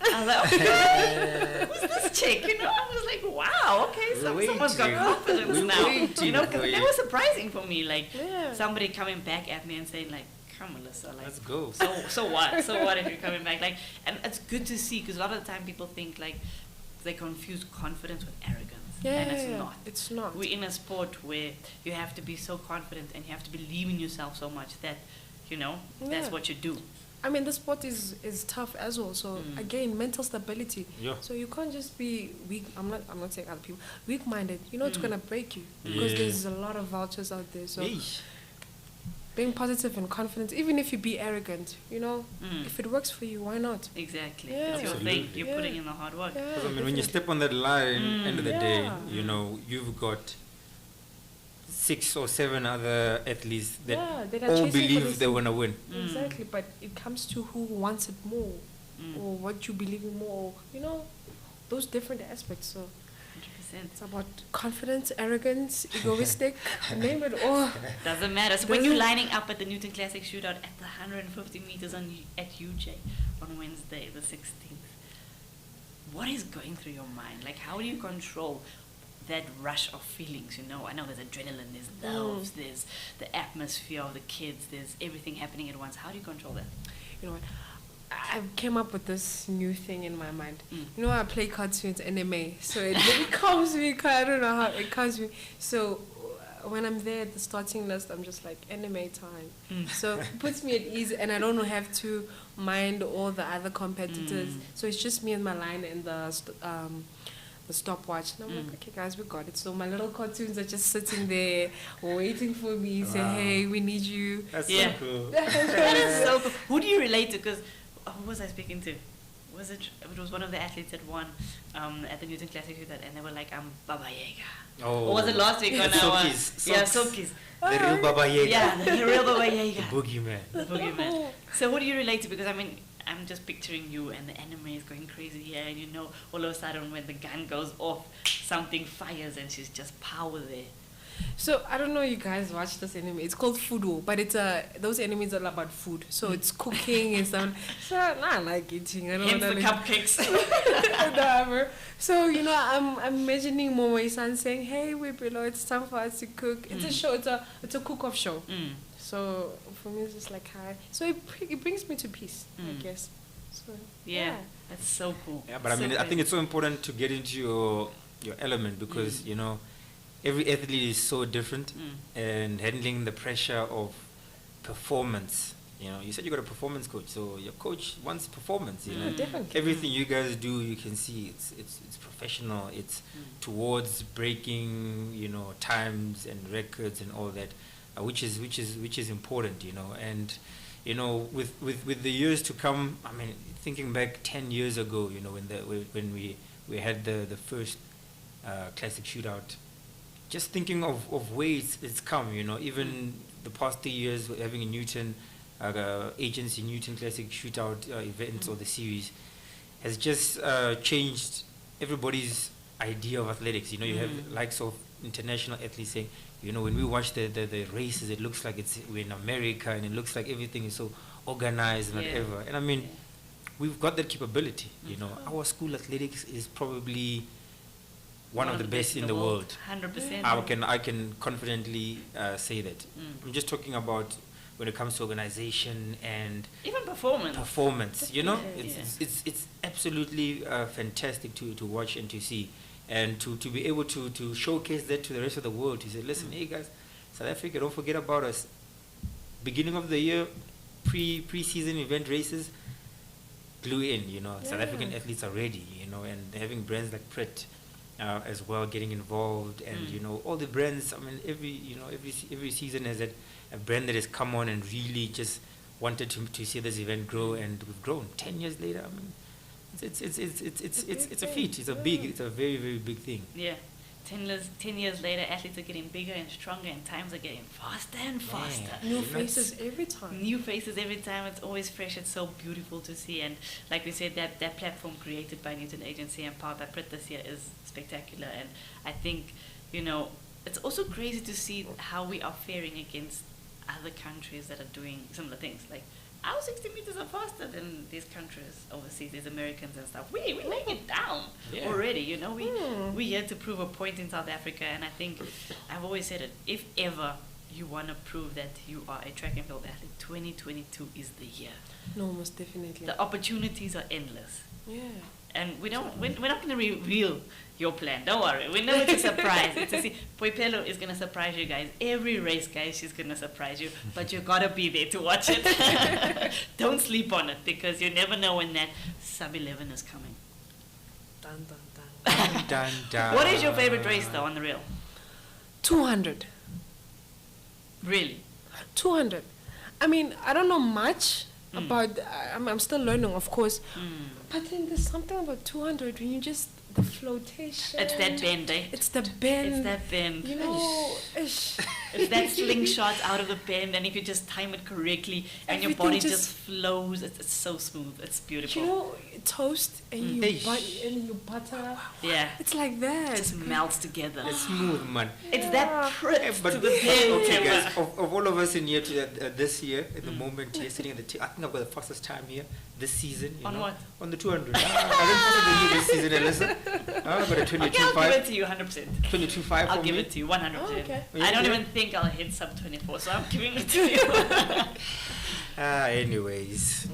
I was like, "Okay, who's this chick?" You know, I was like, "Wow, okay, someone's got confidence now." You know, because that was surprising for me. Like somebody coming back at me and saying, like, "Come, Alyssa, like, let's go." So what? So what if you're coming back? Like, and it's good to see because a lot of the time people think like they confuse confidence with arrogance, and it's not. It's not. We're in a sport where you have to be so confident and you have to believe in yourself so much that, you know, that's what you do. I mean, the sport is tough as well. So again, mental stability. Yeah. So you can't just be weak. I'm not saying other people weak-minded. You know, it's gonna break you because there's a lot of vultures out there. So being positive and confident, even if you be arrogant, you know, if it works for you, why not? Exactly. Yeah. It's your thing. You're putting in the hard work. Yeah, Because I mean, when you step on that line, end of the day, you know, you've got 6 or 7 other athletes that are all chasing for believe this they're thing. gonna win. Exactly, but it comes to who wants it more, or what you believe in more. You know, those different aspects. So 100%. it's about confidence, arrogance, egoistic, name it all. Doesn't matter. So when you're lining up at the Newton Classic Shootout at the 150 meters at UJ on Wednesday, the 16th, what is going through your mind? Like, how do you control that rush of feelings? You know, I know there's adrenaline, there's nerves, there's the atmosphere of the kids, there's everything happening at once. How do you control that? You know what? I came up with this new thing in my mind. You know, I play cartoons, anime, so it really calms me. I don't know how it calms me. So when I'm there at the starting list, I'm just like, anime time. So it puts me at ease, and I don't have to mind all the other competitors. So it's just me and my line and the stopwatch. And I'm like, okay, guys, we got it. So my little cartoons are just sitting there waiting for me. Say, hey, we need you. That's so cool. That is so cool. Who do you relate to? Because who was I speaking to? Was it was one of the athletes that won at the Newton Classic and they were like, I'm Baba Yaga. Or was it last week on our Silkies? The real Baba Yaga. Yeah, the real Baba Yaga. The boogeyman. The boogeyman. So who do you relate to? Because I mean, I'm just picturing you and the anime is going crazy here, and you know, all of a sudden when the gun goes off, something fires and she's just power there. So I don't know, you guys watch this anime. It's called Fudo, but it's those animes are all about food. So it's cooking and stuff. So I like eating. I don't Hence know the cupcakes. whatever. So you know, I'm imagining Momo-san saying, "Hey, BOIPELO, it's time for us to cook." It's a show. It's a cook-off show. So for me, it's just like hi. So it brings me to peace, I guess. So yeah, that's so cool. Yeah, but I mean, I think it's so important to get into your element because you know, every athlete is so different, and handling the pressure of performance. You know, you said you got a performance coach, so your coach wants performance. You know, definitely. Everything you guys do, you can see it's professional. It's towards breaking, you know, times and records and all that, which is important. You know, and you know, with the years to come. I mean, thinking back 10 years ago, you know, when we had the first classic shootout. Just thinking of ways it's come, you know, even the past 3 years having a Newton agency Newton Classic Shootout event or the series has just changed everybody's idea of athletics. You know, you have likes of international athletes saying, you know, when we watch the races, it looks like we're in America and it looks like everything is so organized and whatever. And I mean, we've got that capability, you know. Our school athletics is probably one of the best in the world. 100%. I can confidently say that. I'm just talking about when it comes to organization and even performance. You know, it's absolutely fantastic to watch and to see, and to be able to showcase that to the rest of the world. To say, listen, hey guys, South Africa, don't forget about us. Beginning of the year, pre-season event races blew in. You know, South African athletes are ready. You know, and having brands like Pret. As well, getting involved, and you know, all the brands. I mean, every season has a brand that has come on and really just wanted to see this event grow, and we've grown. 10 years later, I mean, it's a feat. It's a very very big thing. Yeah, 10 years later, athletes are getting bigger and stronger, and times are getting faster and faster. New faces every time. New faces every time. It's always fresh. It's so beautiful to see. And like we said, that platform created by Newton Agency and powered by Prit this year is spectacular. And I think, it's also crazy to see how we are faring against other countries that are doing similar things. Like, our 60 meters are faster than these countries overseas, these Americans and stuff. We're laying it down already, We're here to prove a point in South Africa, and I think I've always said it, if ever you want to prove that you are a track and field athlete, 2022 is the year. No, most definitely. The opportunities are endless. Yeah. And we're not going to reveal your plan. Don't worry. We know it's a surprise. It's a BOIPELO is going to surprise you guys. Every race, guys, she's going to surprise you. But you got to be there to watch it. Don't sleep on it, because you never know when that sub-11 is coming. Dun, dun, dun. Dun, dun, dun. What is your favorite race, though, on the reel? 200. Really? 200. I mean, I don't know much about, I'm still learning, of course. But then there's something about 200 when you just, the flotation. It's that bend, eh? It's the bend. It's that bend. Ish. It's that slingshot out of the bend, and if you just time it correctly, and your body just flows, it's so smooth. It's beautiful. Toast and you butter. Yeah. It's like that. It just melts together. It's smooth, man. It's that Prit But to the bend. okay, guys, of all of us in here this year, at the moment here, sitting at the I think I've got the fastest time here this season. On what? On the 200. I didn't this season, Alyssa. I've got a 22.5. Okay, I'll give it to you 100%. 22.5 I'll give it to you 100%. Oh, okay. I don't even think I'll hit sub 24, so I'm giving it to you. Anyways,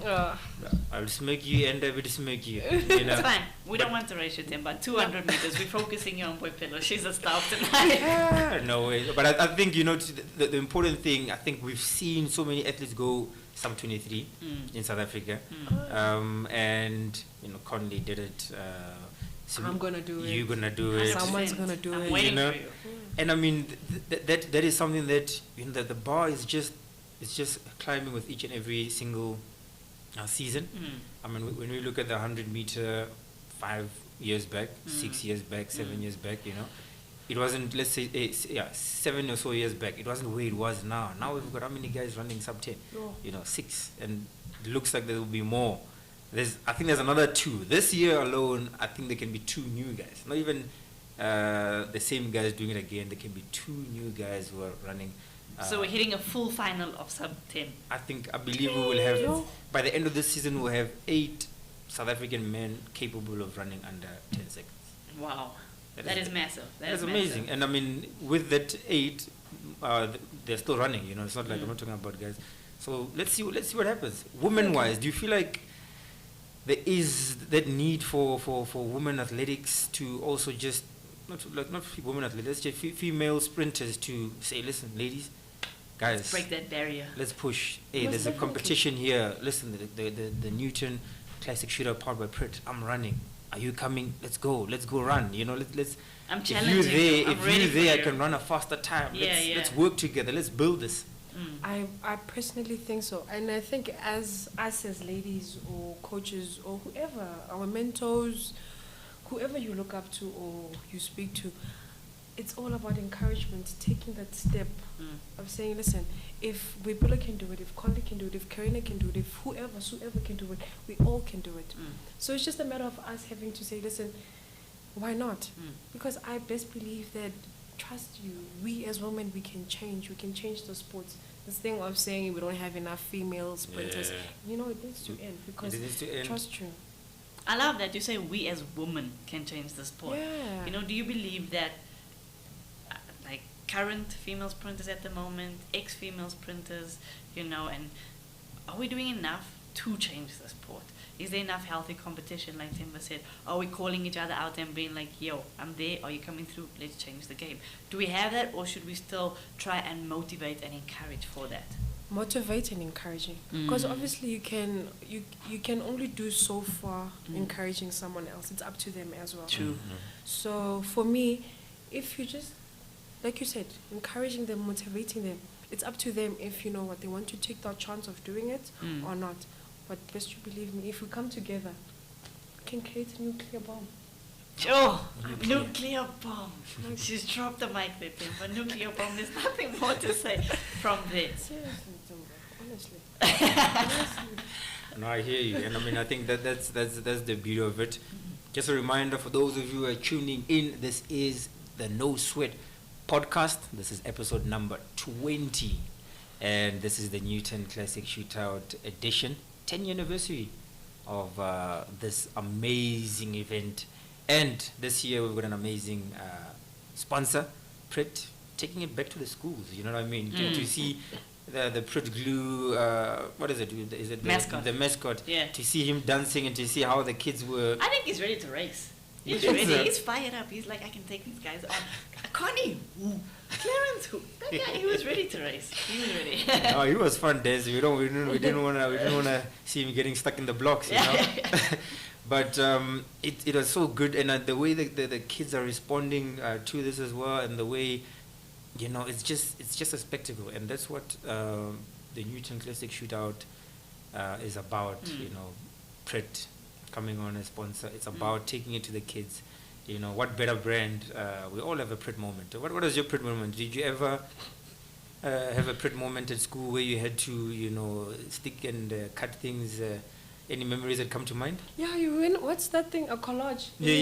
I'll smoke you and I will smoke you. It's fine. We don't want to race you, Themba. 200 meters. We're focusing here on BOIPELO. She's a star tonight. No way. But I think, the important thing, I think we've seen so many athletes go sub 23 in South Africa. And, Conley did it. I'm going to do it. You're going to do it. Someone's going to do I'm it. waiting for you. And I mean, that is something that, the bar is just climbing with each and every single season. I mean, when we look at the 100 meter 5 years back, 6 years back, 7 years back, it wasn't, let's say, 7 or so years back, it wasn't where it was now. Now we've got how many guys running sub 10? 6. And it looks like there will be more. I think there's another 2. This year alone, I think there can be 2 new guys. Not even the same guys doing it again. There can be 2 new guys who are running. So we're hitting a full final of sub 10. I believe we will have, by the end of this season, we'll have 8 South African men capable of running under 10 seconds. Wow. That is massive. That's amazing. Massive. And I mean, with that 8, they're still running, it's not like I'm not talking about guys. So let's see what happens. Women-wise, do you feel like there is that need for women athletics to also just, not women athletics, just female sprinters to say, listen, ladies, guys, let's break that barrier. Let's push. Hey, there's a competition here. Listen, the Newton Classic Shootout powered by Prit. I'm running. Are you coming? Let's go run. Let's. I'm challenging you. If you're there, I can run a faster time. Let's work together. Let's build this. I personally think so, and I think as us as ladies or coaches or whoever, our mentors, whoever you look up to or you speak to, it's all about encouragement, taking that step of saying, listen, if BOIPELO can do it, if Conley can do it, if Karina can do it, if whoever can do it, we all can do it. So it's just a matter of us having to say, listen, why not? Because I best believe that, trust you, we as women, we can change the sports. This thing of saying we don't have enough female sprinters, it needs to end, because trust you. I love that you say we as women can change the sport. Yeah. Do you believe that like current female sprinters at the moment, ex-female sprinters, and are we doing enough to change the sport? Is there enough healthy competition, like Themba said? Are we calling each other out and being like, yo, I'm there, are you coming through? Let's change the game. Do we have that, or should we still try and motivate and encourage for that? Motivate and encouraging, because obviously you can only do so far encouraging someone else. It's up to them as well. True. So for me, if you just, like you said, encouraging them, motivating them, it's up to them if what they want to take that chance of doing it or not. But best you believe me, if we come together, we can create a nuclear bomb. Oh, nuclear bomb. She's dropped the mic there, Themba. Nuclear bomb. There's nothing more to say from there. Seriously, Themba, honestly. No, I hear you, and I mean, I think that's the beauty of it. Just a reminder for those of you who are tuning in, this is the No Sweat Podcast. This is episode number 20, and this is the Newton Classic Shootout edition, 10th anniversary of this amazing event. And this year we've got an amazing sponsor, Prit, taking it back to the schools. You know what I mean? To see the Prit glue, what is it? Is it mascot? The mascot. Yeah. To see him dancing and to see how the kids were. I think he's ready to race. He's You think ready. so? He's fired up. He's like, I can take these guys on. Connie, who? Clarence, who? That guy, he was ready to race. He was ready. Oh, he was fun dancing. We didn't wanna see him getting stuck in the blocks, you know. But it was so good, and the way the kids are responding to this as well, and the way, you know, it's just a spectacle, and that's what the Newton Classic Shootout is about. You know, Prit coming on as sponsor. It's about taking it to the kids. You know, what better brand? We all have a Prit moment. What was your Prit moment? Did you ever have a Prit moment at school where you had to, you know, stick and cut things? Any memories that come to mind? Yeah, you win. What's that thing? A collage. Yeah.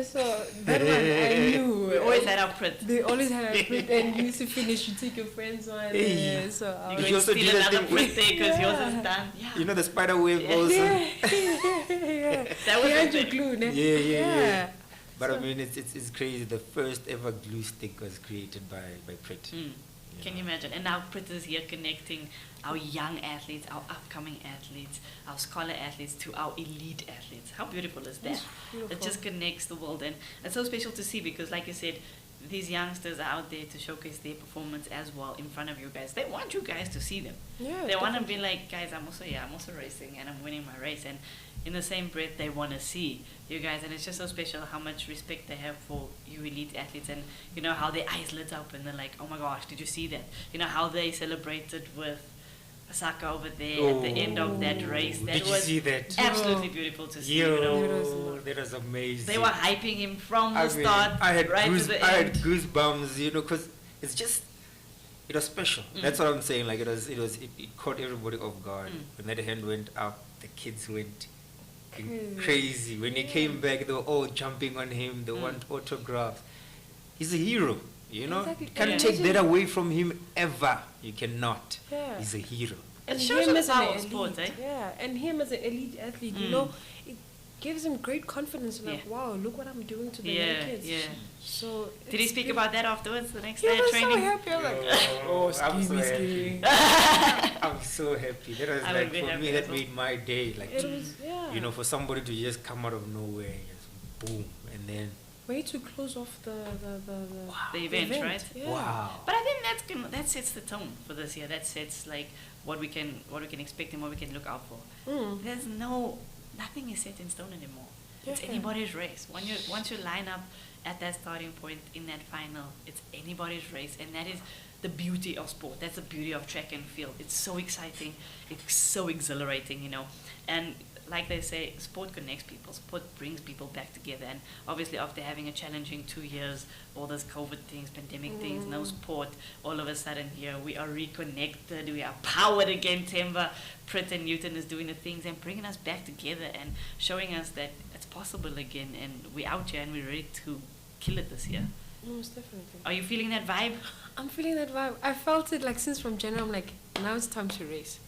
So that one I knew. We always had our Prit. They always had a print, and you used to finish. You take your friends one. Hey. So I You was- go also steal do that another thing Prit there because yours is done. Yeah. You know the spider wave also. yeah. That was Behind the your glue, ne? Yeah. But I mean, it's crazy. The first ever glue stick was created by Prit. Can you imagine? And now Prit is here connecting our young athletes, our upcoming athletes, our scholar athletes to our elite athletes. How beautiful is that? It just connects the world, and it's so special to see because, like you said, these youngsters are out there to showcase their performance as well in front of you guys. They want you guys to see them. Yeah, They want to be like, guys, I'm also racing and I'm winning my race. And in the same breath, they want to see you guys. And it's just so special how much respect they have for you elite athletes, and you know how their eyes lit up and they're like, oh my gosh, did you see that? You know how they celebrated with Osaka over there at the end of that race. That Did you was see that? absolutely beautiful to see. You know, Yo, that was amazing. they were hyping him from the I mean, start I had right to the I had end. goosebumps, you know, because it's just, it was special. That's what I'm saying. Like it caught everybody off guard. When that hand went up, the kids went crazy. When he came back, they were all jumping on him. They want autographs. He's a hero, you know. Exactly. You can't And take imagine- that away from him ever. You cannot. Yeah. He's a hero. It And shows him the as an power of elite, sports, eh? Yeah, and him as an elite athlete, you know, it gives him great confidence. Like, Yeah. wow, look what I'm doing to the Yeah, young kids. yeah. So Did he it's speak good. about that afterwards, the next He day was at so training? happy. I'm like, Oh, I'm so ski. happy. I'm so happy. That was I would like, be for happy me, as that well. made my day. Like, It was, yeah. you know, for somebody to just come out of nowhere and just boom, and then Way to close off the The event, right? Yeah. wow. But I think that sets the tone for this year. That sets like what we can expect and what we can look out for. There's nothing is set in stone anymore. It's Yeah. anybody's race. Once you line up at that starting point in that final, it's anybody's race, and that is the beauty of sport. That's the beauty of track and field. It's so exciting. It's so exhilarating, you know. And like they say, sport connects people. Sport brings people back together. And obviously, after having a challenging 2 years, all those COVID things, pandemic things, no sport, all of a sudden here we are reconnected. We are powered again. Themba, Prit, and Newton is doing the things and bringing us back together and showing us that it's possible again. And we're out here and we're ready to kill it this year. Most definitely. Are you feeling that vibe? I'm feeling that vibe. I felt it like since from January. I'm like, now it's time to race.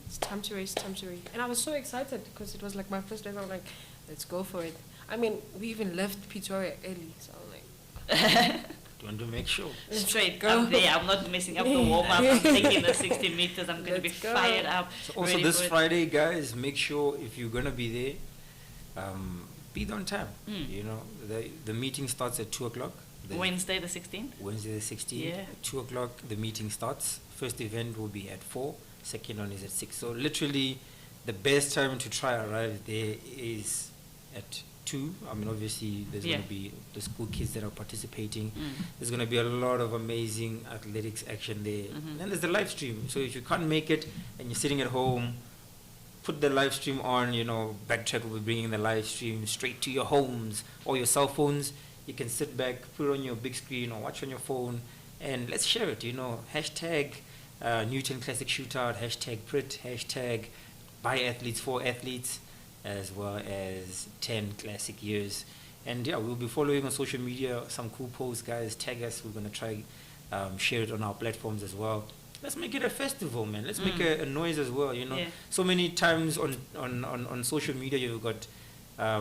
It's time to race, time to race. And I was so excited because it was like my first race. I was like, let's go for it. I mean, we even left Pretoria early, so I'm like, You want to make sure. Straight go. up there. I'm not messing up the warm-up. I'm taking the 60 meters. I'm going to be Let's go. fired up. So also ready this for it. Friday, guys, make sure if you're gonna be there, be there on time. You know, the meeting starts at 2:00. Wednesday the 16th? Wednesday the 16th. Yeah. At 2:00 the meeting starts. First event will be at 4. Second one is at 6. So literally, the best time to try arrive there is at 2. I mean, obviously, there's Yeah. going to be the school kids that are participating. There's going to be a lot of amazing athletics action there. And then there's the live stream. So if you can't make it and you're sitting at home, put the live stream on. Backtrack will be bringing the live stream straight to your homes or your cell phones. You can sit back, put it on your big screen or watch on your phone, and let's share it. Hashtag Newton Classic Shootout, hashtag Prit, hashtag by athletes for athletes, as well as 10 classic years. And yeah, we'll be following on social media some cool posts, guys. Tag us. We're gonna try share it on our platforms as well. Let's make it a festival, man. Let's make a noise as well. So many times on social media you've got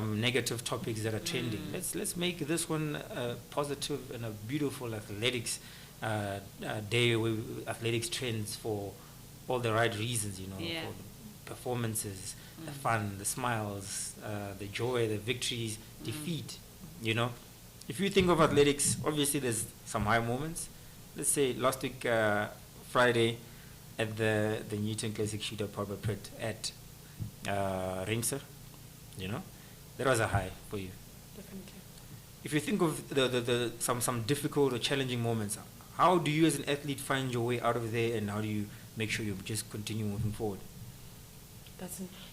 negative topics that are trending. Let's make this one a positive and a beautiful athletics day with athletics trends for all the right reasons. For the performances, the fun, the smiles, the joy, the victories, defeat. If you think of athletics, obviously there's some high moments. Let's say last week Friday at the Newton Classic Shootout Power Pit at Ringser, that was a high for you. Definitely. If you think of the some difficult or challenging moments, how do you as an athlete find your way out of there, and how do you make sure you just continue moving forward?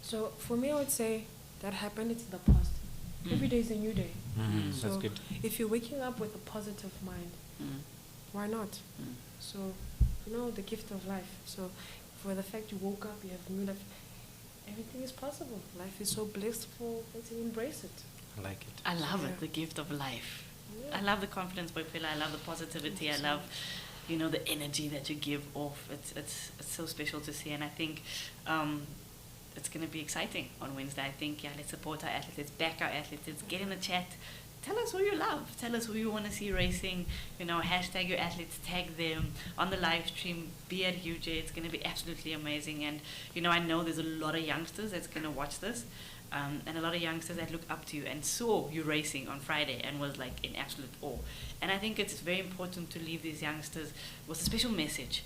So for me, I would say that happened. It's the past. Every day is a new day. So That's good. if you're waking up with a positive mind, why not? So the gift of life. So for the fact you woke up, you have new life. Everything is possible. Life is so blissful. Let's embrace it. I like it. I love it, the gift of life. I love the confidence, Boipelo. I love the positivity. I love, the energy that you give off. It's so special to see, and I think it's going to be exciting on Wednesday. I think, let's support our athletes, let's back our athletes, let's get in the chat. Tell us who you love. Tell us who you want to see racing. Hashtag your athletes, tag them on the live stream. Be at UJ. It's going to be absolutely amazing. And, I know there's a lot of youngsters that's going to watch this. And a lot of youngsters that look up to you and saw you racing on Friday and was like in absolute awe. And I think it's very important to leave these youngsters with a special message,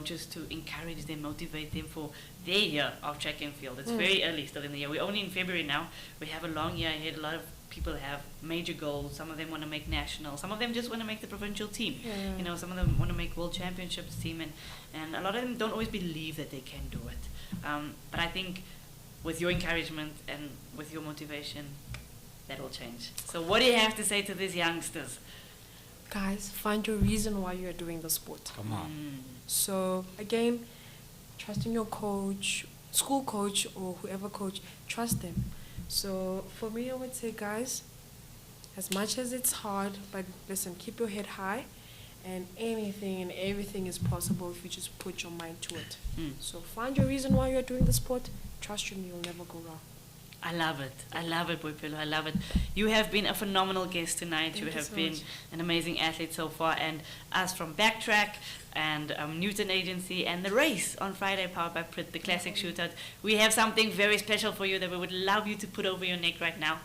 just to encourage them, motivate them for their year of track and field. It's very early still in the year. We're only in February now. We have a long year ahead. A lot of people have major goals. Some of them want to make national. Some of them just want to make the provincial team. Some of them want to make world championships team. And a lot of them don't always believe that they can do it. But I think with your encouragement and with your motivation, that will change. So what do you have to say to these youngsters? Guys, find your reason why you're doing the sport. Come on. So again, trust in your coach, school coach or whoever coach, trust them. So for me, I would say, guys, as much as it's hard, but listen, keep your head high, and anything and everything is possible if you just put your mind to it. So find your reason why you're doing the sport. Trust you, you'll never go wrong. I love it. I love it, Boipelo. I love it. You have been a phenomenal guest tonight. Thank you you have so been much. an amazing athlete so far. And us from Backtrack and Newton Agency and the race on Friday, powered by Prit, the Classic Shootout, we have something very special for you that we would love you to put over your neck right now.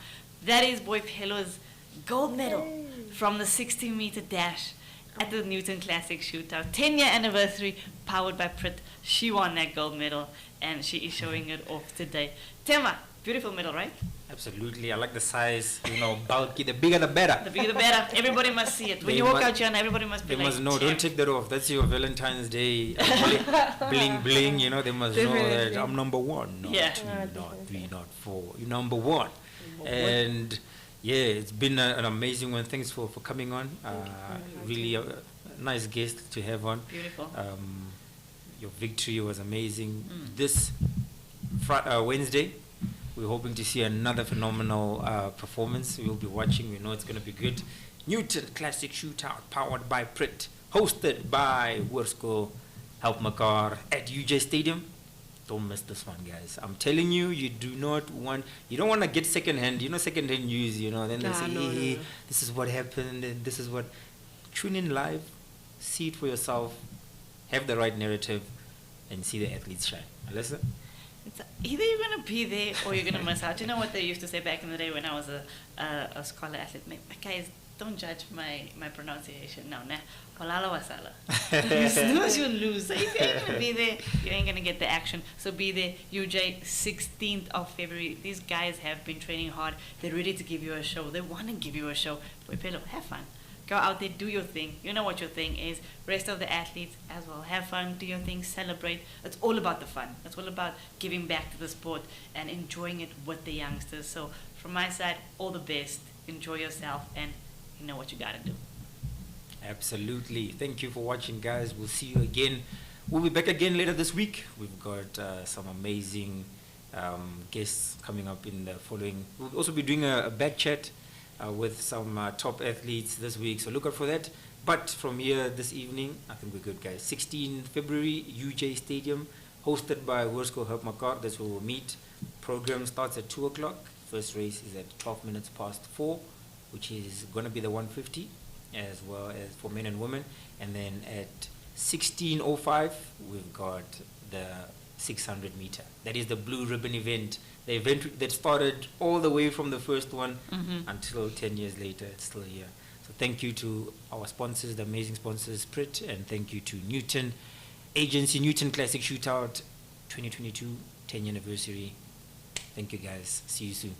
That is Boipelo's gold medal from the 60-meter dash at the Newton Classic Shootout. 10-year anniversary, powered by Prit. She won that gold medal, and she is showing it off today. Themba, beautiful medal, right? Absolutely. I like the size, bulky. The bigger the better. The bigger the better. Everybody must see it. When you walk out here, everybody must be They like, must know. Don't take that off. That's your Valentine's Day. Bling, bling. They must know that I'm number one. Not Yeah. two, not three, not four. You're number one. And yeah, it's been an amazing one. Thanks for coming on. Really a nice guest to have on. Beautiful. Your victory was amazing. This Wednesday, we're hoping to see another phenomenal performance. We'll be watching. We know it's going to be good. Newton Classic Shootout, powered by Prit, hosted by Worsko Help Makar at UJ Stadium. Don't miss this one, guys. I'm telling you, you don't want to get secondhand, secondhand news, then they say, hey, this is what happened, and this is what. Tune in live, see it for yourself, have the right narrative, and see the athletes shine. Alyssa? It's either you're going to be there or you're going to miss out. You know what they used to say back in the day when I was a scholar athlete? Guys, don't judge my pronunciation. No, nah. Polala wasala. You snooze, you lose. So if you ain't going to be there, you ain't going to get the action. So be there. UJ, 16th of February. These guys have been training hard. They're ready to give you a show. They want to give you a show. Boipelo, have fun. Go out there, do your thing. You know what your thing is. Rest of the athletes as well. Have fun, do your thing, celebrate. It's all about the fun. It's all about giving back to the sport and enjoying it with the youngsters. So from my side, all the best. Enjoy yourself and you know what you got to do. Absolutely. Thank you for watching, guys. We'll see you again. We'll be back again later this week. We've got some amazing guests coming up in the following. We'll also be doing a back chat with some top athletes this week, so look out for that. But from here this evening, I think we're good, guys. 16 February, UJ Stadium, hosted by Worsko Herpmakar. That's where we'll meet. Program starts at 2 o'clock. First race is at 12 minutes past 4, which is going to be the 150, as well as for men and women. And then at 16:05, we've got the 600 meter. That is the blue ribbon event. The event that started all the way from the first one until 10 years later, it's still here. So thank you to our sponsors, the amazing sponsors, Prit, and thank you to Newton Agency, Newton Classic Shootout 2022 10th anniversary. Thank you, guys. See you soon.